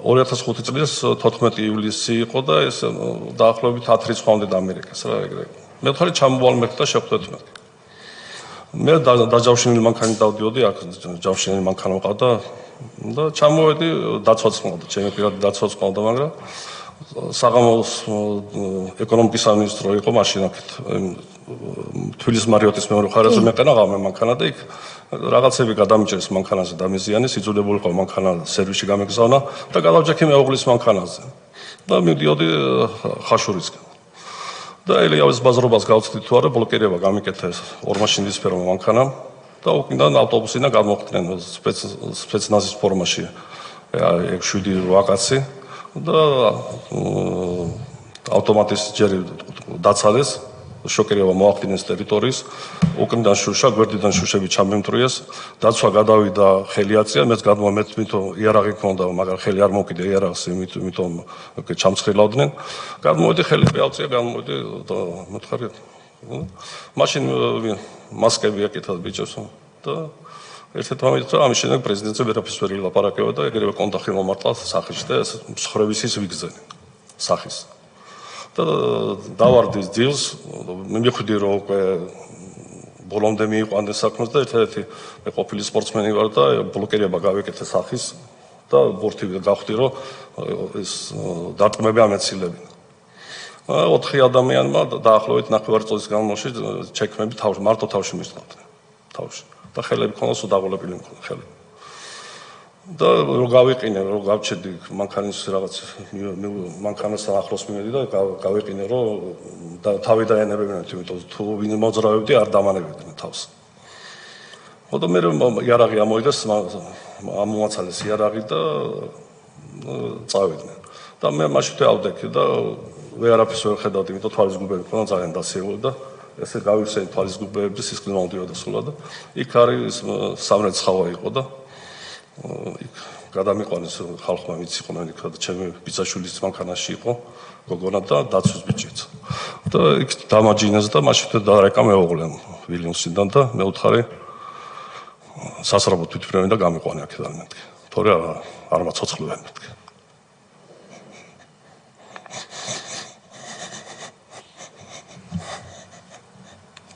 2005 წლის 14 ივლისი იყო და ეს დაახლოებით 10 რიცხვამდე დამერეკეს რა ეგრე. მე ხარ ჩამოვალ მე და შეხვდეთ მე. მე დაჯავშნილი მანქანით დავდიოდი აქ ჯავშნილი მანქანა მყავდა და ჩამოვედი დაცვაც მყავდა, ჩემი პირადი დაცვაც მყავდა, მაგრამ საღამოს ეკონომიკის სამინისტრო იყო მაშინ აქეთ თბილისის მარიოტის მეორე მხარეზე მეყენა ღამე მანქანა და იქ რაღაცები გადამიჭერეს მანქანაზე დამიზიანეს, იძულებული იყო მანქანა სერვისში გამეგზავნა და გადავჯექი მეუღლის მანქანაზე და მივდიოდი ხაშურისკენ. და ელიავის ბაზრობას გავცდით თუ არა, ბლოკირება გამიკეთა ეს ორმაშინდისფერო მანქანამ და უკიდან ავტობუსიდან გამოხდნენ სპეცნაზის ფორმაში 7-8 კაცი და ავტომატის ჯერი დაცალეს, შოკერება მოახდინეს ტერიტორიის, უკიდან შუშა, გვერდიდან შუშები ჩამემტრიეს, დაცვა გადავიდა ხელი აწია, მეც გადმომეთმითო იარაღი ქონდა, მაგრამ ხელი არ მოვკიდე იარაღს, იმიტომ ჩამცხრილავდნენ. გადმოვედი ხელი ავწია, გადმოვედი და მოთხარი. მაშინ მასკები აკეთა ბიჭებს და ერთ-ერთ მომენტში ამის შემდეგ პრეზიდენტზე ვერაფერს ვერ ილაპარაკებდა და ეგრევე კონტაქტი მომარტლა სახში და მსხრევისის ვიგზენი სახის. და დავარდი დილს, მივხვდი რომ უკვე ბოლომდე მიიყვანე საქმეს და ერთ-ერთი მე ყოფილი სპორტსმენი ვარ და ბლოკირება გავეკეთე სახის და ბორთი გავხდი რომ ეს დარტყმები ამეცილებინა. 4 ადამიანმა დაახლოებით 9 წლის განმავლობაში ჩექმები მარტო თავში მისწავდნენ. თავში. და ხელები ქონდა სუდაღოლებული მქონდა ხელი. და რო გავიყინე, რო გავჩედი მანქანის რაღაც მანქანას ახლოს მივედი და გავიყინე, რომ თავი დაენებებინათ, იმიტომ თუ ვინ მოძრავებდი არ დამანებდნენ თავს. ხოდა მე იარაღი ამოიდეს, ამოაცალეს იარაღი და წავიდნენ. და მე მაშინ ავდექი და ვერაფერს ვერ ხედავდი, იმიტომ თვალის გუბები ქონდა ძალიან დასიებული და ესე გავიხსენე თვალის გუბეები სისხლი მომდიოდა სულად და იქ არის სამრეც ხავა იყო და იქ გადამიყვანეს ხალხმა მიციყოდნენ იქ და ჩემი ბიძაშვილის მანქანაში იყო გოგონა და დაცვის ბიჭიც. და იქ დამაჯინეს და მაშინ დარეკა მეუღლემ ვილიამსიდან და მე უთხარი სასწრაფო თვითმფრინავი და გამიყვანე აქედან მეთქე. თორე არ მაცოცხლობენ მეთქე.